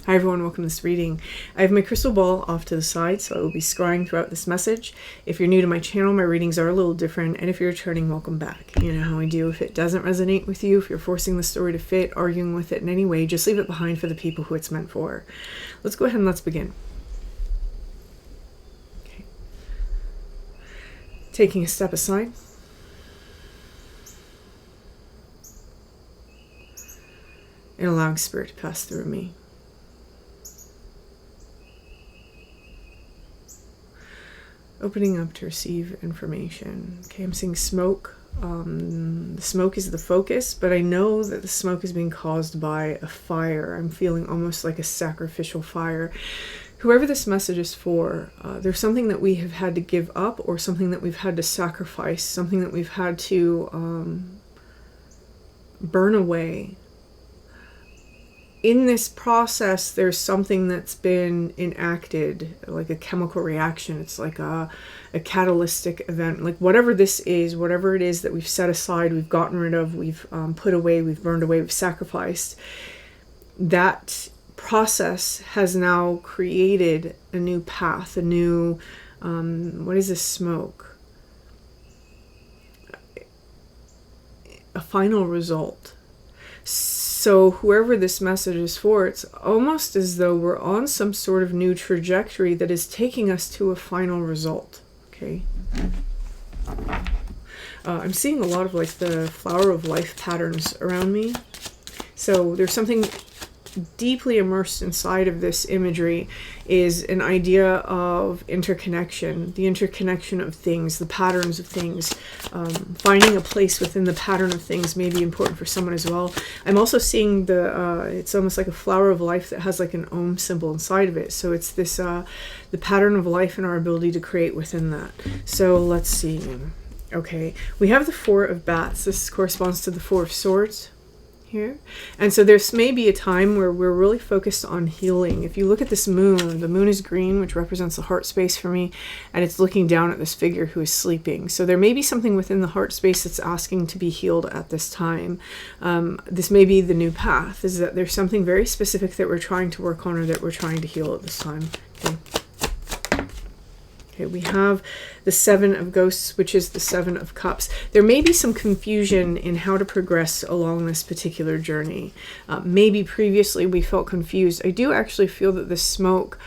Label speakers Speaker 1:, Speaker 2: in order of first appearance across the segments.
Speaker 1: Hi everyone, welcome to this reading. I have my crystal ball off to the side, so I will be scrying throughout this message. If you're new to my channel, my readings are a little different, and if you're returning, welcome back. You know how I do. If it doesn't resonate with you, if you're forcing the story to fit, arguing with it in any way, just leave it behind for the people who it's meant for. Let's go ahead and let's begin. Okay. Taking a step aside. And allowing spirit to pass through me. Opening up to receive information. Okay, I'm seeing smoke. The smoke is the focus, but I know that the smoke is being caused by a fire. I'm feeling almost like a sacrificial fire. Whoever this message is for, there's something that we have had to give up, or something that we've had to sacrifice, something that we've had to burn away. In this process, there's something that's been enacted, like a chemical reaction. It's like a catalytic event. Like whatever this is, whatever it is that we've set aside, we've gotten rid of, we've put away, we've burned away, we've sacrificed. That process has now created a new path, a new, what is this smoke? A final result. So whoever this message is for, it's almost as though we're on some sort of new trajectory that is taking us to a final result. Okay. I'm seeing a lot of like the flower of life patterns around me. So there's something deeply immersed inside of this imagery is an idea of interconnection, the interconnection of things, the patterns of things. Finding a place within the pattern of things may be important for someone as well. I'm also seeing it's almost like a flower of life that has like an Om symbol inside of it. So it's this, the pattern of life and our ability to create within that. So let's see. Okay, we have the Four of Bats. This corresponds to the Four of Swords here. And so there's maybe a time where we're really focused on healing. If you look at this moon, the moon is green, which represents the heart space for me, and it's looking down at this figure who is sleeping. So there may be something within the heart space that's asking to be healed at this time. This may be the new path, is that there's something very specific that we're trying to work on or that we're trying to heal at this time. Okay. Okay, we have the Seven of Ghosts, which is the Seven of Cups. There may be some confusion in how to progress along this particular journey. Maybe previously we felt confused. I do actually feel that this smoke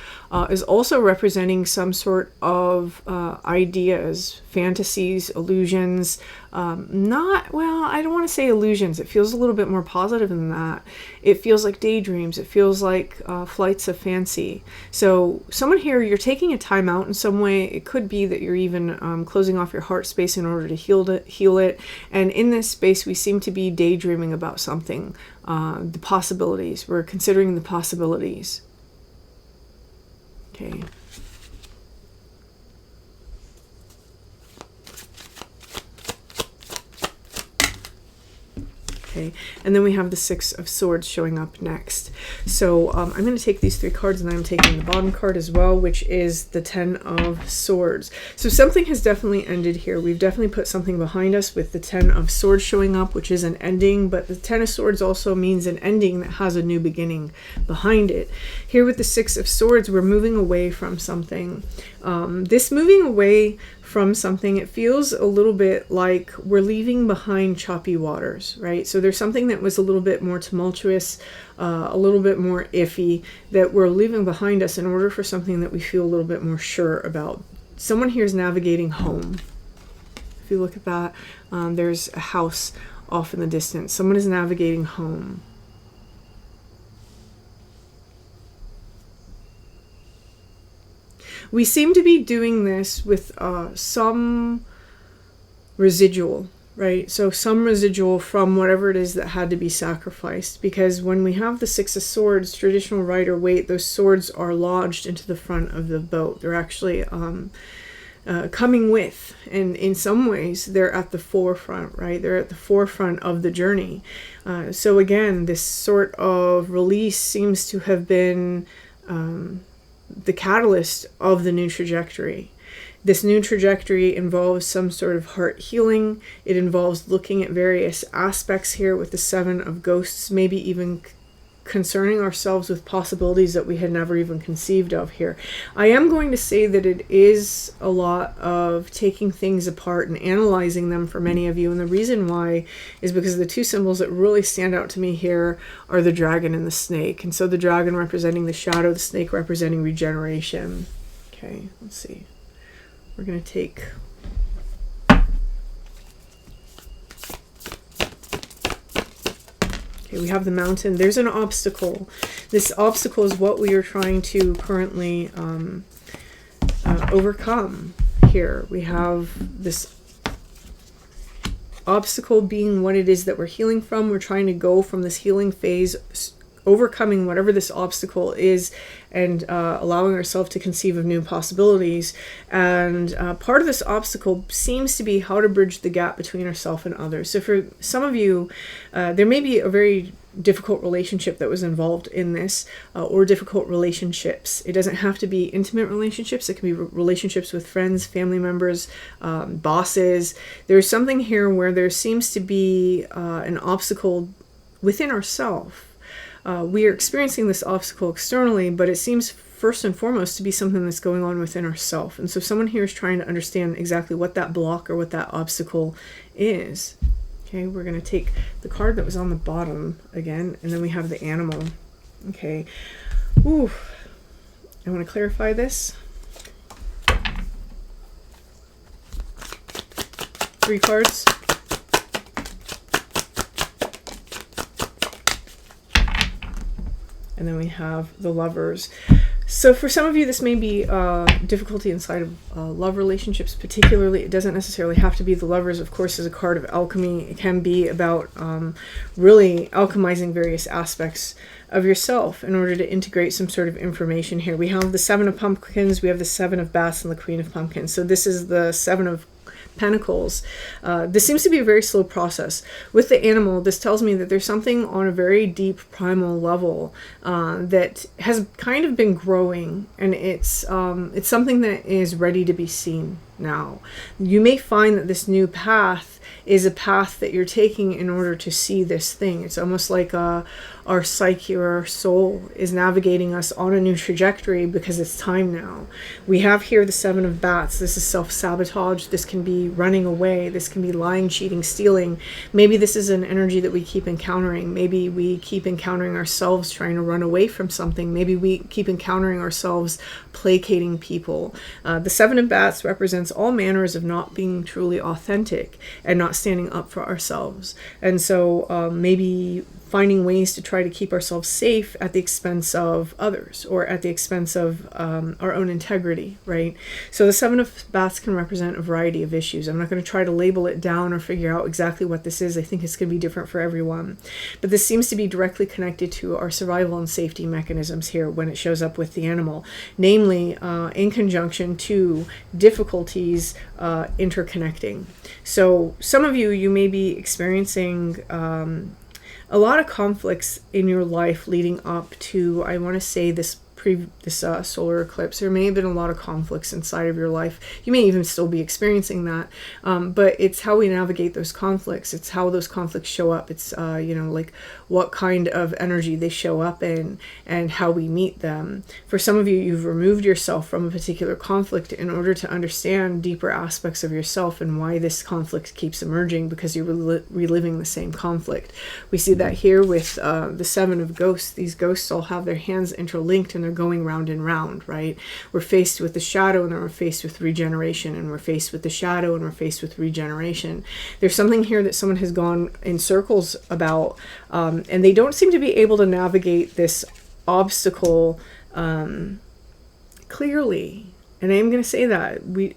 Speaker 1: is also representing some sort of ideas, fantasies, illusions. I don't want to say illusions. It feels a little bit more positive than that. It feels like daydreams. It feels like flights of fancy. So someone here, you're taking a time out in some way. It could be that you're even closing off your heart space in order to heal it. And in this space, we seem to be daydreaming about something. The possibilities. We're considering the possibilities. Okay. Okay, and then we have the Six of Swords showing up next. So I'm going to take these three cards, and then I'm taking the bottom card as well, which is the Ten of Swords. So something has definitely ended here. We've definitely put something behind us with the Ten of Swords showing up, which is an ending, but the Ten of Swords also means an ending that has a new beginning behind it. Here with the Six of Swords, we're moving away from something. This moving away from something, it feels a little bit like we're leaving behind choppy waters, right? So there's something that was a little bit more tumultuous, a little bit more iffy, that we're leaving behind us in order for something that we feel a little bit more sure about. Someone here is navigating home. If you look at that, there's a house off in the distance. Someone is navigating home. We seem to be doing this with some residual, right? So some residual from whatever it is that had to be sacrificed. Because when we have the Six of Swords, traditional rider weight, those swords are lodged into the front of the boat. They're actually coming with, and in some ways they're at the forefront, right? They're at the forefront of the journey. So again, this sort of release seems to have been the catalyst of the new trajectory. This new trajectory involves some sort of heart healing. It involves looking at various aspects here with the Seven of Ghosts, maybe even concerning ourselves with possibilities that we had never even conceived of here. I am going to say that it is a lot of taking things apart and analyzing them for many of you. And the reason why is because the two symbols that really stand out to me here are the dragon and the snake. And so the dragon representing the shadow, the snake representing regeneration. Okay, let's see. We're going to take... Okay, we have the mountain. There's an obstacle. This obstacle is what we are trying to currently overcome here. We have this obstacle being what it is that we're healing from. We're trying to go from this healing phase, overcoming whatever this obstacle is, and allowing ourselves to conceive of new possibilities. And part of this obstacle seems to be how to bridge the gap between ourselves and others. So for some of you, there may be a very difficult relationship that was involved in this, or difficult relationships. It doesn't have to be intimate relationships. It can be relationships with friends, family members, bosses. There's something here where there seems to be an obstacle within ourselves. We are experiencing this obstacle externally, but it seems first and foremost to be something that's going on within ourselves. And so someone here is trying to understand exactly what that block or what that obstacle is. Okay, we're going to take the card that was on the bottom again, and then we have the animal. Okay. Ooh. I want to clarify this. 3 cards. And then we have the lovers. So for some of you, this may be difficulty inside of love relationships particularly. It doesn't necessarily have to be the lovers. Of course, as a card of alchemy, it can be about really alchemizing various aspects of yourself in order to integrate some sort of information here. We have the 7 of pumpkins, we have the 7 of bats, and the queen of pumpkins. So this is the 7 of Pentacles. This seems to be a very slow process. With the animal, this tells me that there's something on a very deep primal level that has kind of been growing, and it's something that is ready to be seen now. You may find that this new path is a path that you're taking in order to see this thing. It's almost like our psyche or our soul is navigating us on a new trajectory because it's time now. We have here the 7 of bats. This is self-sabotage. This can be running away. This can be lying, cheating, stealing. Maybe this is an energy that we keep encountering. Maybe we keep encountering ourselves trying to run away from something. Maybe we keep encountering ourselves placating people. The 7 of bats represents all manners of not being truly authentic and not standing up for ourselves. And so maybe finding ways to try to keep ourselves safe at the expense of others, or at the expense of our own integrity, right? So the 7 of bats can represent a variety of issues. I'm not going to try to label it down or figure out exactly what this is. I think it's going to be different for everyone. But this seems to be directly connected to our survival and safety mechanisms here when it shows up with the animal, namely in conjunction to difficulties interconnecting. So some of you may be experiencing a lot of conflicts in your life leading up to, I want to say, this solar eclipse. There may have been a lot of conflicts inside of your life. You may even still be experiencing that, but it's how we navigate those conflicts. It's how those conflicts show up. It's like what kind of energy they show up in and how we meet them. For some of you, you've removed yourself from a particular conflict in order to understand deeper aspects of yourself and why this conflict keeps emerging, because you're reliving the same conflict. We see that here with the 7 of ghosts. These ghosts all have their hands interlinked and they're going round and round, right? We're faced with the shadow, and then we're faced with regeneration, and we're faced with the shadow, and we're faced with regeneration. There's something here that someone has gone in circles about, and they don't seem to be able to navigate this obstacle clearly. And I am going to say that we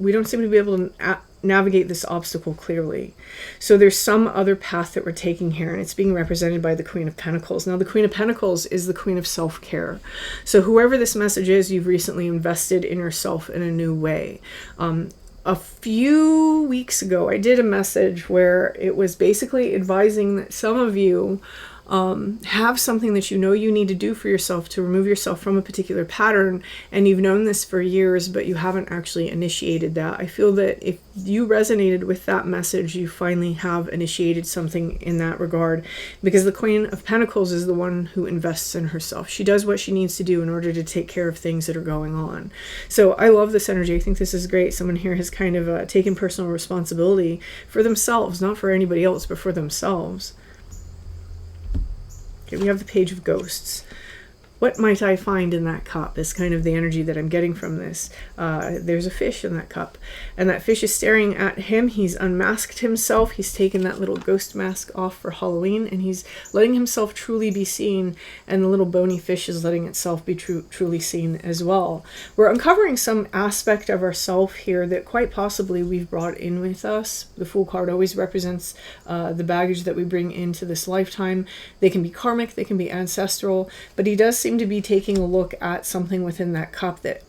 Speaker 1: don't seem to be able to navigate this obstacle clearly. So there's some other path that we're taking here, and it's being represented by the Queen of Pentacles. Now, the Queen of Pentacles is the Queen of self-care. So whoever this message is, you've recently invested in yourself in a new way. A few weeks ago, I did a message where it was basically advising that some of you have something that you know you need to do for yourself to remove yourself from a particular pattern, and you've known this for years, but you haven't actually initiated that. I feel that if you resonated with that message, you finally have initiated something in that regard, because the Queen of Pentacles is the one who invests in herself. She does what she needs to do in order to take care of things that are going on. So I love this energy. I think this is great. Someone here has kind of taken personal responsibility for themselves, not for anybody else, but for themselves. Okay, we have the Page of Ghosts. What might I find in that cup is kind of the energy that I'm getting from this. There's a fish in that cup, and that fish is staring at him. He's unmasked himself. He's taken that little ghost mask off for Halloween, and he's letting himself truly be seen, and the little bony fish is letting itself be truly seen as well. We're uncovering some aspect of ourself here that quite possibly we've brought in with us. The Fool card always represents the baggage that we bring into this lifetime. They can be karmic, they can be ancestral, but he does seem to be taking a look at something within that cup that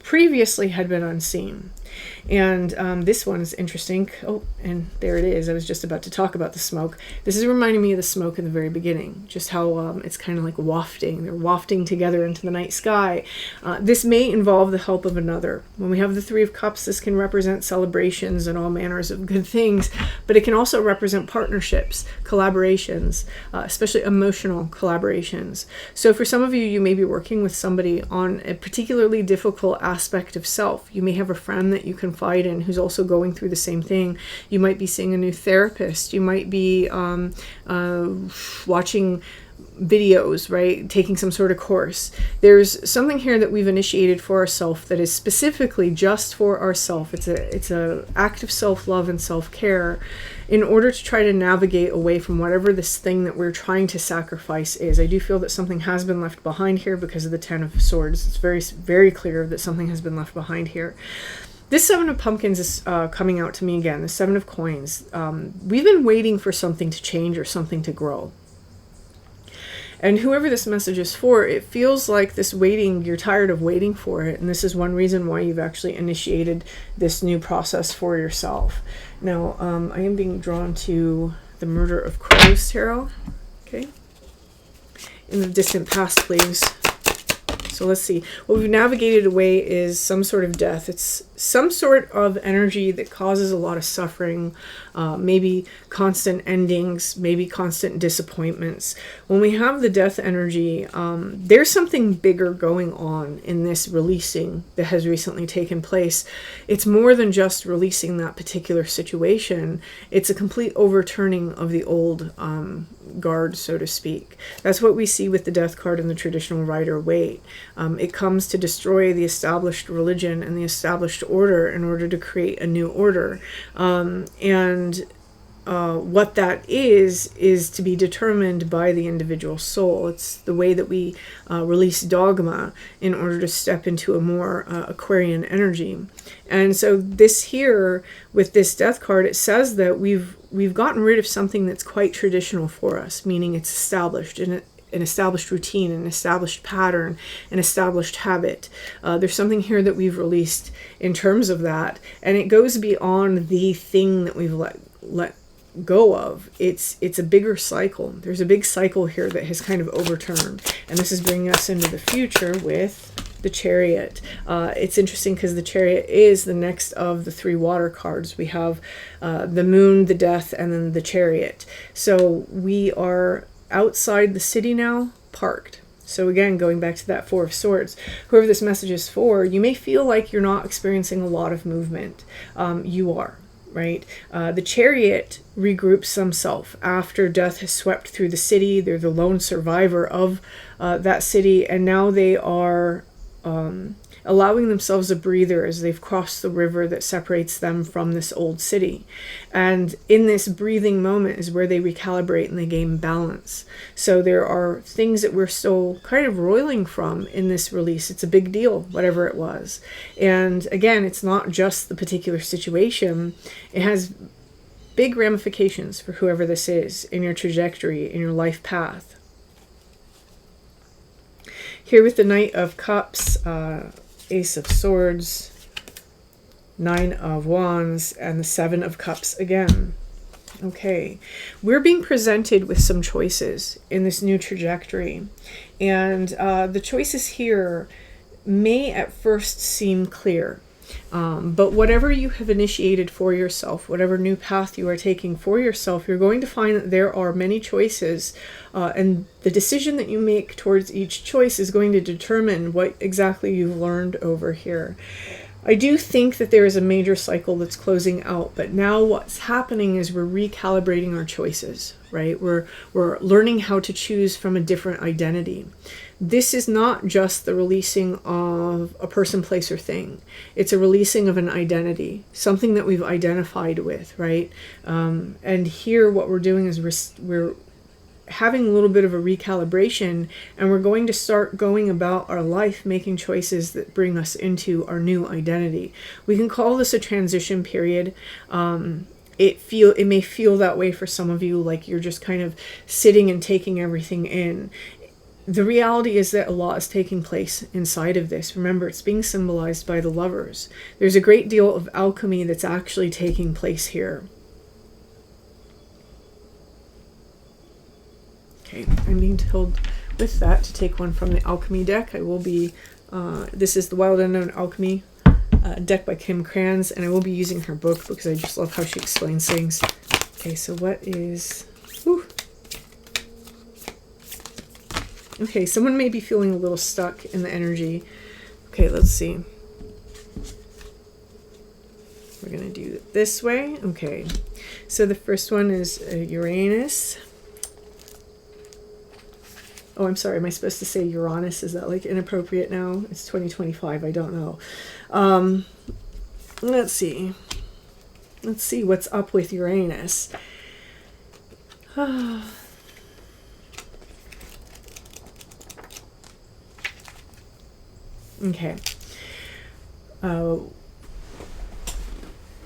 Speaker 1: previously had been unseen. And this one's interesting. Oh, and there it is. I was just about to talk about the smoke. This is reminding me of the smoke in the very beginning, just how it's kind of like wafting. They're wafting together into the night sky. This may involve the help of another. When we have the Three of Cups, this can represent celebrations and all manners of good things, but it can also represent partnerships, collaborations, especially emotional collaborations. So for some of you, you may be working with somebody on a particularly difficult aspect of self. You may have a friend that you confide in who's also going through the same thing. You might be seeing a new therapist. You might be watching videos, right? Taking some sort of course. There's something here that we've initiated for ourselves that is specifically just for ourselves. It's a act of self-love and self-care in order to try to navigate away from whatever this thing that we're trying to sacrifice is. I do feel that something has been left behind here because of the Ten of Swords. It's very, very clear that something has been left behind here. This Seven of Pumpkins is coming out to me again. The Seven of Coins. We've been waiting for something to change or something to grow. And whoever this message is for, it feels like this waiting, you're tired of waiting for it. And this is one reason why you've actually initiated this new process for yourself. Now, I am being drawn to the Murder of Crows Tarot. Okay. In the distant past, please. So let's see. What we've navigated away is some sort of death. It's some sort of energy that causes a lot of suffering, maybe constant endings, maybe constant disappointments. When we have the death energy, there's something bigger going on in this releasing that has recently taken place. It's more than just releasing that particular situation. It's a complete overturning of the old guard, so to speak. That's what we see with the death card in the traditional Rider-Waite. It comes to destroy the established religion and the established order in order to create a new order. What that is to be determined by the individual soul. It's the way that we release dogma in order to step into a more Aquarian energy. And so this here, with this death card, it says that we've gotten rid of something that's quite traditional for us, meaning it's established, and an established routine, an established pattern, an established habit. There's something here that we've released in terms of that, and it goes beyond the thing that we've let go of. It's a bigger cycle. There's a big cycle here that has kind of overturned, and this is bringing us into the future with the Chariot. It's interesting because the Chariot is the next of the three water cards. We have the Moon, the Death, and then the Chariot. So we are outside the city now, parked. So again, going back to that Four of Swords, whoever this message is for, you may feel like you're not experiencing a lot of movement. You are, right? The Chariot regroups themselves after death has swept through the city. They're the lone survivor of that city, and now they are allowing themselves a breather as they've crossed the river that separates them from this old city. And in this breathing moment is where they recalibrate and they gain balance. So there are things that we're still kind of roiling from in this release. It's a big deal, whatever it was. And again, it's not just the particular situation. It has big ramifications for whoever this is in your trajectory, in your life path. Here with the Knight of Cups, Ace of Swords, Nine of Wands, and the Seven of Cups again. Okay, we're being presented with some choices in this new trajectory. And the choices here may at first seem clear. But whatever you have initiated for yourself, whatever new path you are taking for yourself, you're going to find that there are many choices. And the decision that you make towards each choice is going to determine what exactly you've learned over here. I do think that there is a major cycle that's closing out, but now what's happening is we're recalibrating our choices, right? We're learning how to choose from a different identity. This is not just the releasing of a person, place, or thing. It's a releasing of an identity, something that we've identified with, right? And here what we're doing is we're having a little bit of a recalibration, and we're going to start going about our life making choices that bring us into our new identity. We can call this a transition period. It may feel that way for some of you, like you're just kind of sitting and taking everything in. The reality is that a lot is taking place inside of this. Remember, it's being symbolized by the lovers. There's a great deal of alchemy that's actually taking place here. Okay, I'm being told with that to take one from the alchemy deck. I will be, this is the Wild Unknown Alchemy deck by Kim Kranz, and I will be using her book because I just love how she explains things. Okay, so what is, whew. Okay, someone may be feeling a little stuck in the energy. Okay, let's see. We're going to do it this way. Okay, so the first one is Uranus. Oh, I'm sorry. Am I supposed to say Uranus? Is that like inappropriate now? It's 2025. I don't know. Let's see. Let's see what's up with Uranus. Okay.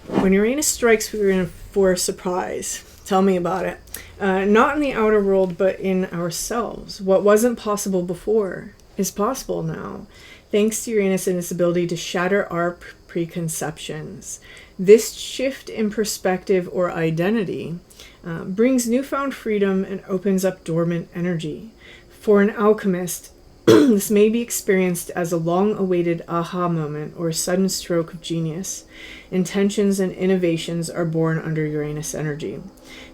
Speaker 1: When Uranus strikes, we're in for a surprise. Tell me about it. Not in the outer world, but in ourselves. What wasn't possible before is possible now, thanks to Uranus and its ability to shatter our preconceptions. This shift in perspective or identity brings newfound freedom and opens up dormant energy. For an alchemist, this may be experienced as a long-awaited aha moment or a sudden stroke of genius. Intentions and innovations are born under Uranus energy.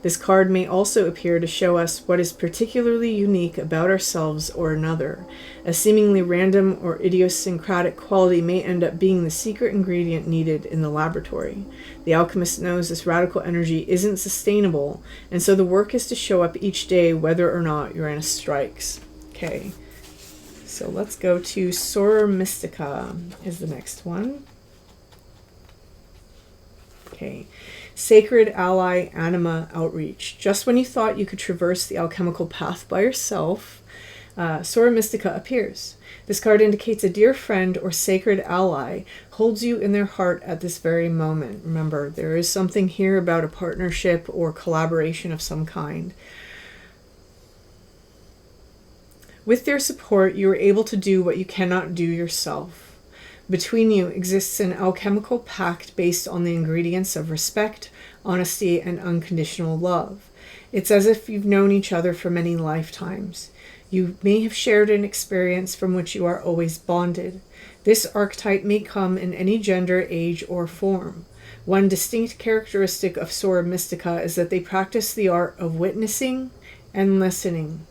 Speaker 1: This card may also appear to show us what is particularly unique about ourselves or another. A seemingly random or idiosyncratic quality may end up being the secret ingredient needed in the laboratory. The alchemist knows this radical energy isn't sustainable, and so the work is to show up each day whether or not Uranus strikes. Okay. So let's go to Sora Mystica is the next one. Okay. Sacred Ally Anima Outreach. Just when you thought you could traverse the alchemical path by yourself, Sora Mystica appears. This card indicates a dear friend or sacred ally holds you in their heart at this very moment. Remember, there is something here about a partnership or collaboration of some kind. With their support, you are able to do what you cannot do yourself. Between you exists an alchemical pact based on the ingredients of respect, honesty, and unconditional love. It's as if you've known each other for many lifetimes. You may have shared an experience from which you are always bonded. This archetype may come in any gender, age, or form. One distinct characteristic of Sora Mystica is that they practice the art of witnessing and listening.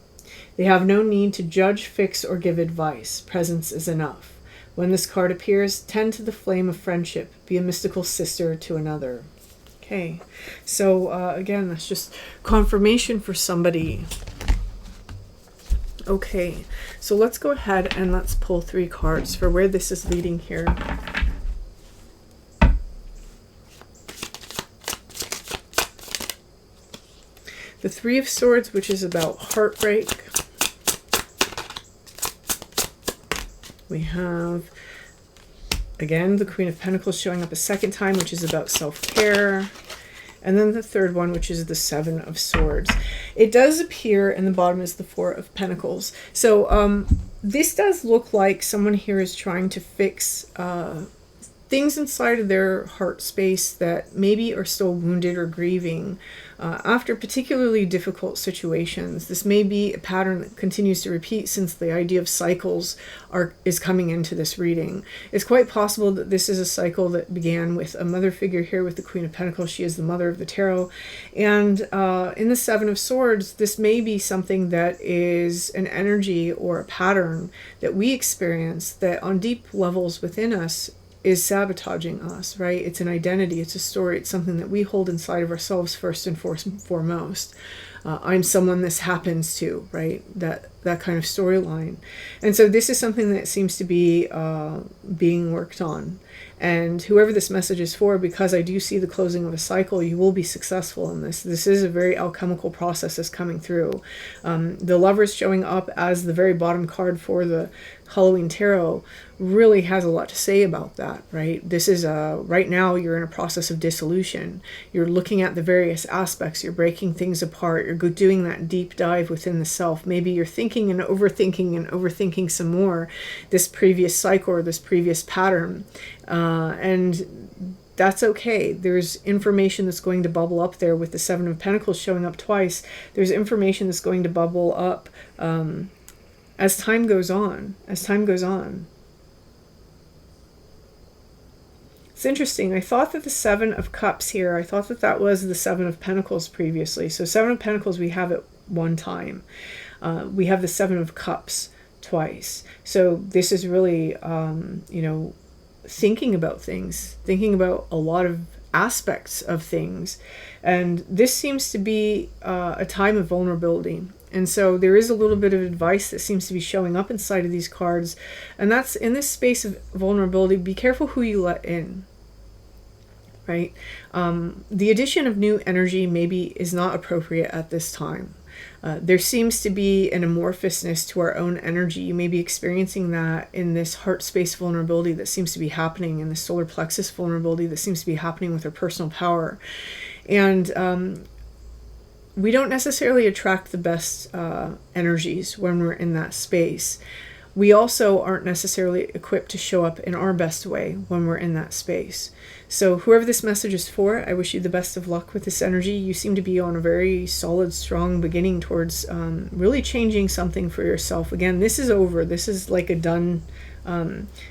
Speaker 1: They have no need to judge, fix, or give advice. Presence is enough. When this card appears, tend to the flame of friendship. Be a mystical sister to another. Okay, so again, that's just confirmation for somebody. Okay, so let's go ahead and let's pull 3 cards for where this is leading here. The 3 of Swords, which is about heartbreak. We have, again, the Queen of Pentacles showing up a second time, which is about self-care. And then the third one, which is the 7 of Swords. It does appear, and the bottom is the 4 of Pentacles. So this does look like someone here is trying to fix things inside of their heart space that maybe are still wounded or grieving after particularly difficult situations. This may be a pattern that continues to repeat since the idea of cycles is coming into this reading. It's quite possible that this is a cycle that began with a mother figure here with the Queen of Pentacles. She is the mother of the tarot. And in the Seven of Swords, this may be something that is an energy or a pattern that we experience that on deep levels within us is sabotaging us, right? It's an identity, it's a story, it's something that we hold inside of ourselves first and foremost. I'm someone this happens to, right? That kind of storyline. And so this is something that seems to be being worked on. And whoever this message is for, because I do see the closing of a cycle, you will be successful in this. This is a very alchemical process that's coming through. The Lovers showing up as the very bottom card for the Halloween Tarot really has a lot to say about that, right? This is right now you're in a process of dissolution. You're looking at the various aspects. You're breaking things apart. You're doing that deep dive within the self. Maybe you're thinking and overthinking some more this previous cycle or this previous pattern. And that's okay. There's information that's going to bubble up there with the Seven of Pentacles showing up twice. There's information that's going to bubble up as time goes on. It's interesting. I thought that the Seven of Cups here, I thought that was the Seven of Pentacles previously. So Seven of Pentacles we have at one time. We have the Seven of Cups twice. So this is really, thinking about things, thinking about a lot of aspects of things. And this seems to be a time of vulnerability. And so there is a little bit of advice that seems to be showing up inside of these cards. And that's in this space of vulnerability. Be careful who you let in. Right? The addition of new energy maybe is not appropriate at this time. There seems to be an amorphousness to our own energy. You may be experiencing that in this heart space vulnerability that seems to be happening, in the solar plexus vulnerability that seems to be happening with our personal power. And we don't necessarily attract the best energies when we're in that space. We also aren't necessarily equipped to show up in our best way when we're in that space. So whoever this message is for, I wish you the best of luck with this energy. You seem to be on a very solid, strong beginning towards really changing something for yourself. Again, this is over. This is like a done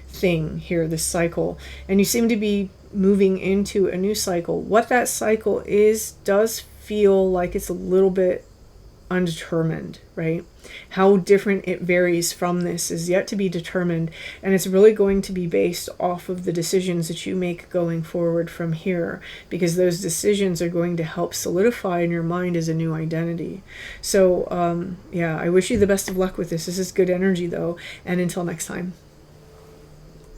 Speaker 1: thing here, this cycle. And you seem to be moving into a new cycle. What that cycle is does feel like it's a little bit undetermined, right? How different it varies from this is yet to be determined, and it's really going to be based off of the decisions that you make going forward from here, because those decisions are going to help solidify in your mind as a new identity. So yeah, I wish you the best of luck with this. This is good energy though, and until next time.